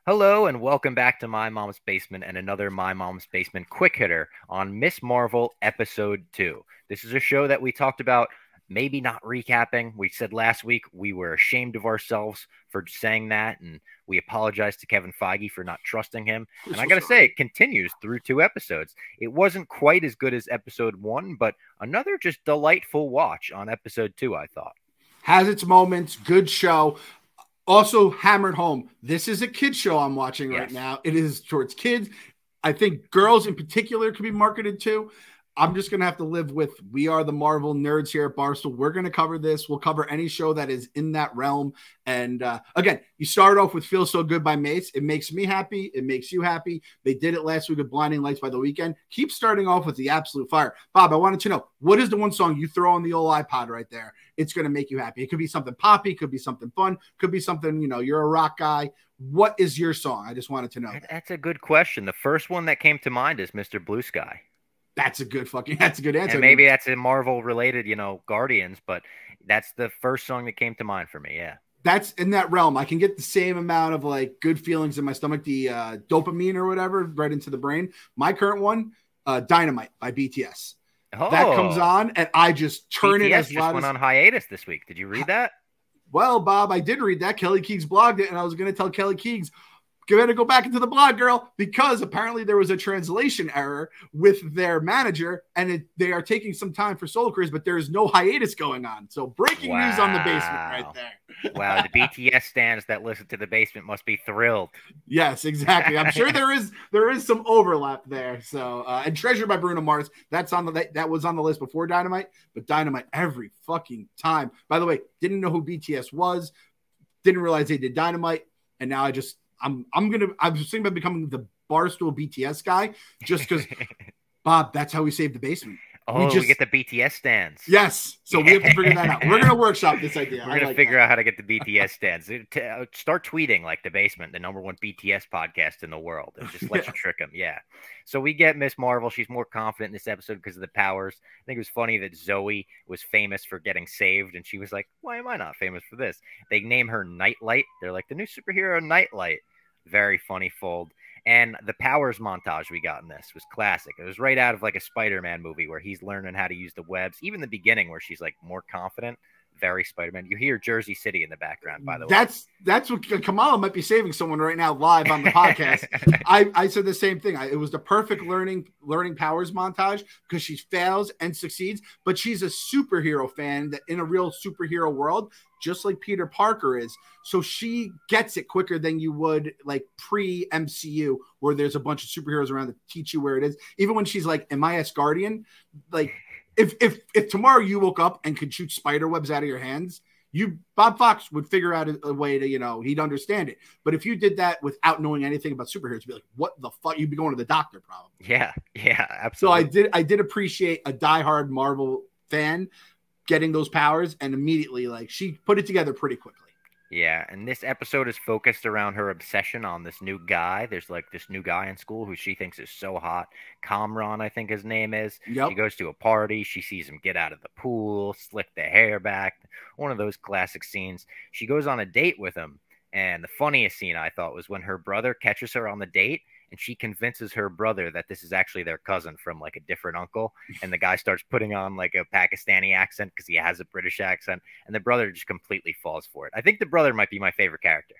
Hello and welcome back to My Mom's Basement and another My Mom's Basement quick hitter on Miss Marvel Episode 2. This is a show that we talked about maybe not recapping. We said last week we were ashamed of ourselves for saying that, and we apologized to Kevin Feige for not trusting him. And I got to say, it continues through 2 episodes. It wasn't quite as good as Episode 1, but another just delightful watch on Episode 2, I thought. Has its moments, good show. Also hammered home, this is a kid show I'm watching right now. It is towards kids. I think girls in particular could be marketed to. I'm just going to have to live with, we are the Marvel nerds here at Barstool. We're going to cover this. We'll cover any show that is in that realm. And again, you started off with Feel So Good by Mace. It makes me happy. It makes you happy. They did it last week with Blinding Lights by The Weeknd. Keep starting off with the absolute fire. Bob, I wanted to know, what is the one song you throw on the old iPod right there? It's going to make you happy. It could be something poppy, could be something fun, could be something, you're a rock guy. What is your song? I just wanted to know. That's a good question. The first one that came to mind is Mr. Blue Sky. That's a good answer. And maybe that's a Marvel related, Guardians, but that's the first song that came to mind for me. Yeah. That's in that realm. I can get the same amount of like good feelings in my stomach, the dopamine or whatever, right into the brain. My current one, Dynamite by BTS. Oh, that comes on and I just turn it as loud. Just went on hiatus this week. Did you read that? Well, Bob, I did read that. Kelly Keegs blogged it, and I was going to tell Kelly Keegs, go ahead and go back into the blog, girl, because apparently there was a translation error with their manager, and they are taking some time for solo careers, but there is no hiatus going on. So breaking news on the basement right there. Wow, the BTS stans that listen to the basement must be thrilled. Yes, exactly. I'm sure there is some overlap there. So and Treasure by Bruno Mars, that was on the list before Dynamite, but Dynamite every fucking time. By the way, didn't know who BTS was, didn't realize they did Dynamite, and now I'm thinking about becoming the Barstool BTS guy just because, Bob, that's how we save the basement. Oh, we get the BTS stands. Yes. So we have to figure that out. We're going to workshop this idea. We're going to figure out how to get the BTS stands. Start tweeting like the basement, the #1 BTS podcast in the world, and just let you trick them. Yeah. So we get Miss Marvel. She's more confident in this episode because of the powers. I think it was funny that Zoe was famous for getting saved, and she was like, why am I not famous for this? They name her Nightlight. They're like, the new superhero Nightlight. Very funny fold. And the powers montage we got in this was classic. It was right out of like a Spider-Man movie where he's learning how to use the webs. Even the beginning where she's like more confident. Very Spider-Man. You hear Jersey City in the background, by the way. That's what Kamala might be saving someone right now live on the podcast. I said the same thing. It was the perfect learning powers montage because she fails and succeeds, but she's a superhero fan that in a real superhero world, just like Peter Parker is. So she gets it quicker than you would like pre-MCU where there's a bunch of superheroes around to teach you where it is. Even when she's like, am I Asgardian? Like, if tomorrow you woke up and could shoot spider webs out of your hands, Bob Fox would figure out a way to, he'd understand it. But if you did that without knowing anything about superheroes, you'd be like, what the fuck? You'd be going to the doctor probably. Yeah, absolutely. So I did appreciate a diehard Marvel fan getting those powers, and immediately like she put it together pretty quickly. Yeah, and this episode is focused around her obsession on this new guy. There's like this new guy in school who she thinks is so hot. Kamran, I think his name is. Yep. She goes to a party. She sees him get out of the pool, slick the hair back. One of those classic scenes. She goes on a date with him. And the funniest scene I thought was when her brother catches her on the date and she convinces her brother that this is actually their cousin from like a different uncle. And the guy starts putting on like a Pakistani accent because he has a British accent. And the brother just completely falls for it. I think the brother might be my favorite character.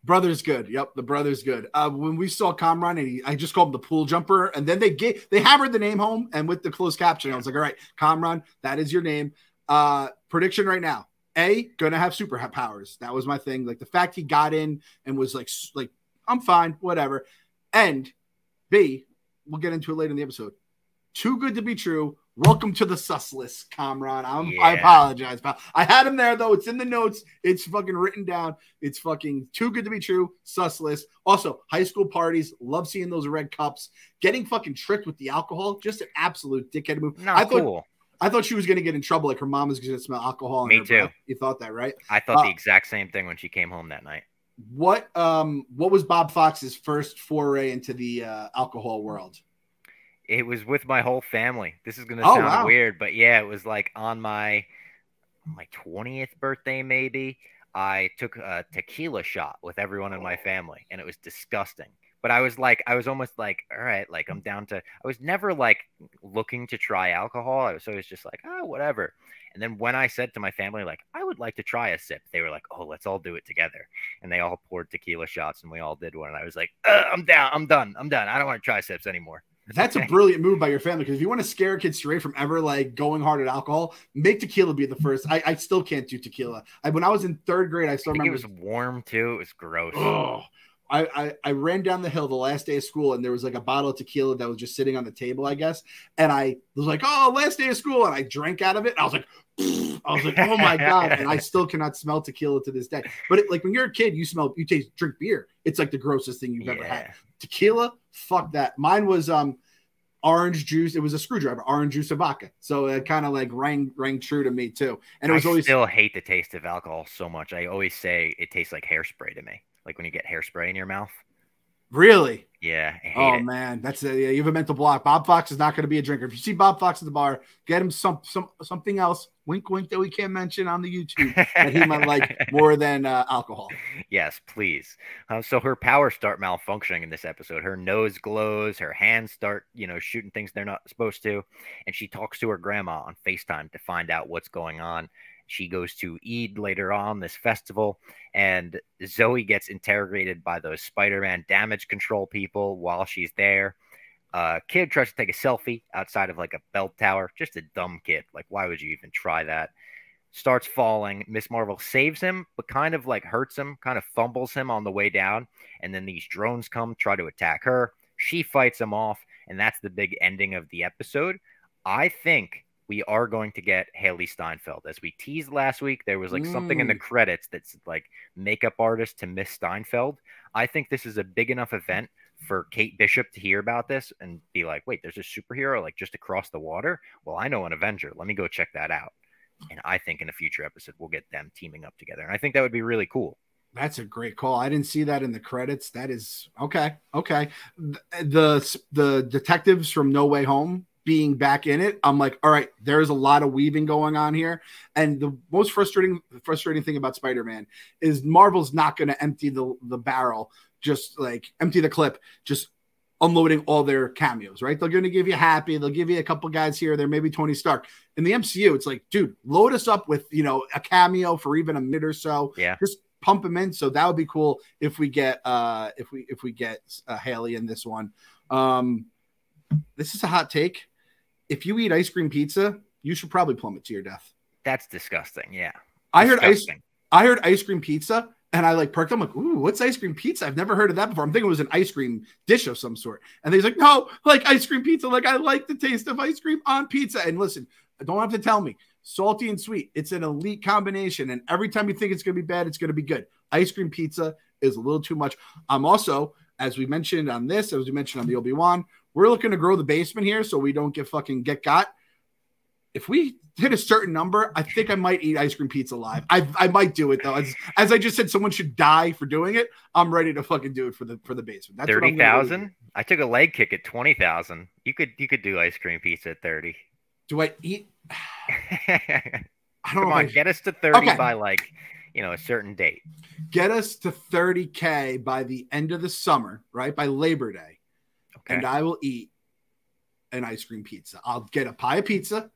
Brother's good. Yep, the brother's good. When we saw Kamran, and I just called him the pool jumper, and then they hammered the name home, and with the closed caption, I was like, all right, Kamran, that is your name. Prediction right now. Gonna have superpowers. That was my thing. Like the fact he got in and was like I'm fine, whatever. And B, we'll get into it later in the episode. Too good to be true. Welcome to the sus list, Kamran. I apologize, pal. I had him there though. It's in the notes. It's fucking written down. It's fucking too good to be true. Sus list. Also, high school parties. Love seeing those red cups. Getting fucking tricked with the alcohol. Just an absolute dickhead move. I thought she was going to get in trouble. Like her mom was going to smell alcohol. Me too. You thought that, right? I thought the exact same thing when she came home that night. What was Bob Fox's first foray into the alcohol world? It was with my whole family. This is going to sound weird, but yeah, it was like on my 20th birthday, maybe. I took a tequila shot with everyone in my family, and it was disgusting. But I was almost like, all right, like I'm down to. I was never like looking to try alcohol. I was always just like, oh, whatever. And then when I said to my family, like, I would like to try a sip, they were like, oh, let's all do it together. And they all poured tequila shots, and we all did one. And I was like, I'm down. I'm done. I'm done. I don't want to try sips anymore. That's a brilliant move by your family, because if you want to scare kids straight from ever like going hard at alcohol, make tequila be the first. I still can't do tequila. When I was in third grade, I still remember it was warm too. It was gross. Oh, I ran down the hill the last day of school, and there was like a bottle of tequila that was just sitting on the table, I guess. And I was like, oh, last day of school. And I drank out of it. And I was like, oh my God. And I still cannot smell tequila to this day. But like when you're a kid, you drink beer. It's like the grossest thing you've ever had. Tequila, fuck that. Mine was orange juice. It was a screwdriver, orange juice of vodka. So it kind of like rang true to me too. And it was always still hate the taste of alcohol so much. I always say it tastes like hairspray to me. Like when you get hairspray in your mouth. Really? Yeah. I hate it. Man, you have a mental block. Bob Fox is not going to be a drinker. If you see Bob Fox at the bar, get him something else. Wink, wink, that we can't mention on the YouTube that he might like more than alcohol. Yes, please. So her powers start malfunctioning in this episode. Her nose glows. Her hands start, shooting things they're not supposed to. And she talks to her grandma on FaceTime to find out what's going on. She goes to Eid later on this festival, and Zoe gets interrogated by those Spider-Man damage control people while she's there. Kid tries to take a selfie outside of like a belt tower. Just a dumb kid. Like, why would you even try that? Starts falling. Miss Marvel saves him, but kind of like hurts him, kind of fumbles him on the way down. And then these drones come, try to attack her. She fights them off, and that's the big ending of the episode. I think we are going to get Haley Steinfeld. As we teased last week, there was like something in the credits that's like makeup artist to Miss Steinfeld. I think this is a big enough event for Kate Bishop to hear about this and be like, wait, there's a superhero like just across the water? Well, I know an Avenger. Let me go check that out. And I think in a future episode, we'll get them teaming up together. And I think that would be really cool. That's a great call. I didn't see that in the credits. That is okay. The detectives from No Way Home being back in it, I'm like, all right, there's a lot of weaving going on here. And the most frustrating thing about Spider-Man is Marvel's not going to empty the barrel, just like empty the clip, just unloading all their cameos, right? They're going to give you Happy. They'll give you a couple guys here, there, maybe Tony Stark. In the MCU, it's like, dude, load us up with, a cameo for even a minute or so. Yeah. Just pump them in. So that would be cool if we get, Haley in this one. This is a hot take. If you eat ice cream pizza, you should probably plummet to your death. That's disgusting. Yeah. I heard ice cream pizza, and I like perked. I'm like, ooh, what's ice cream pizza? I've never heard of that before. I'm thinking it was an ice cream dish of some sort. And he's like, no, like ice cream pizza. Like, I like the taste of ice cream on pizza. And listen, don't have to tell me. Salty and sweet. It's an elite combination. And every time you think it's going to be bad, it's going to be good. Ice cream pizza is a little too much. I'm also, as we mentioned on this, as we mentioned on the Obi-Wan, we're looking to grow the basement here so we don't get got. If we hit a certain number, I think I might eat ice cream pizza live. I might do it though. As I just said, someone should die for doing it. I'm ready to fucking do it for the basement. That's 30,000. I took a leg kick at 20,000. You could do ice cream pizza at 30. Do I eat? I don't Come on, get us to 30 by like a certain date. Get us to 30K by the end of the summer, right? By Labor Day. Okay. And I will eat an ice cream pizza. I'll get a pie of pizza,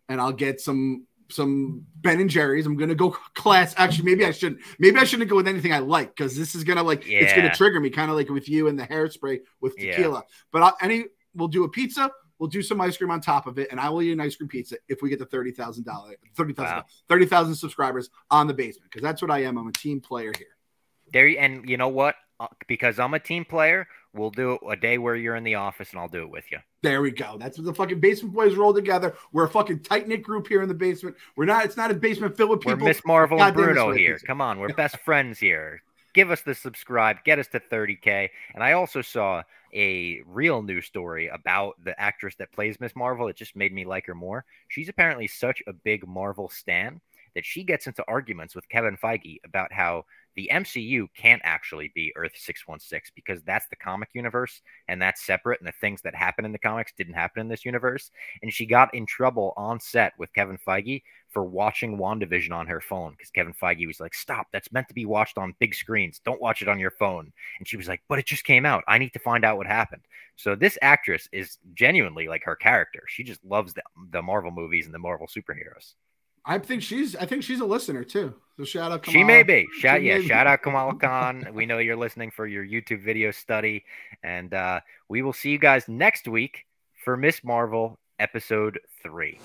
and I'll get some Ben and Jerry's. I'm gonna go class. Actually, maybe I shouldn't go with anything I like, because this is gonna it's gonna trigger me, kind of like with you and the hairspray with tequila. But we'll do a pizza. We'll do some ice cream on top of it, and I will eat an ice cream pizza if we get to $30,000 subscribers on the basement, because that's what I am. I'm a team player here. And you know what? Because I'm a team player, we'll do it a day where you're in the office, and I'll do it with you. There we go. That's what the fucking basement boys roll together. We're a fucking tight-knit group here in the basement. It's not a basement filled with people. We're Miss Marvel and Bruno here. Come on, we're best friends here. Give us the subscribe. Get us to 30K. And I also saw a real news story about the actress that plays Miss Marvel. It just made me like her more. She's apparently such a big Marvel stan that she gets into arguments with Kevin Feige about how the MCU can't actually be Earth 616 because that's the comic universe and that's separate. And the things that happen in the comics didn't happen in this universe. And she got in trouble on set with Kevin Feige for watching WandaVision on her phone because Kevin Feige was like, stop, that's meant to be watched on big screens. Don't watch it on your phone. And she was like, but it just came out. I need to find out what happened. So this actress is genuinely like her character. She just loves the Marvel movies and the Marvel superheroes. I think she's a listener too. So shout out Kamala. She may be. Shout out Kamala Khan. We know you're listening for your YouTube video study. And we will see you guys next week for Miss Marvel episode 3.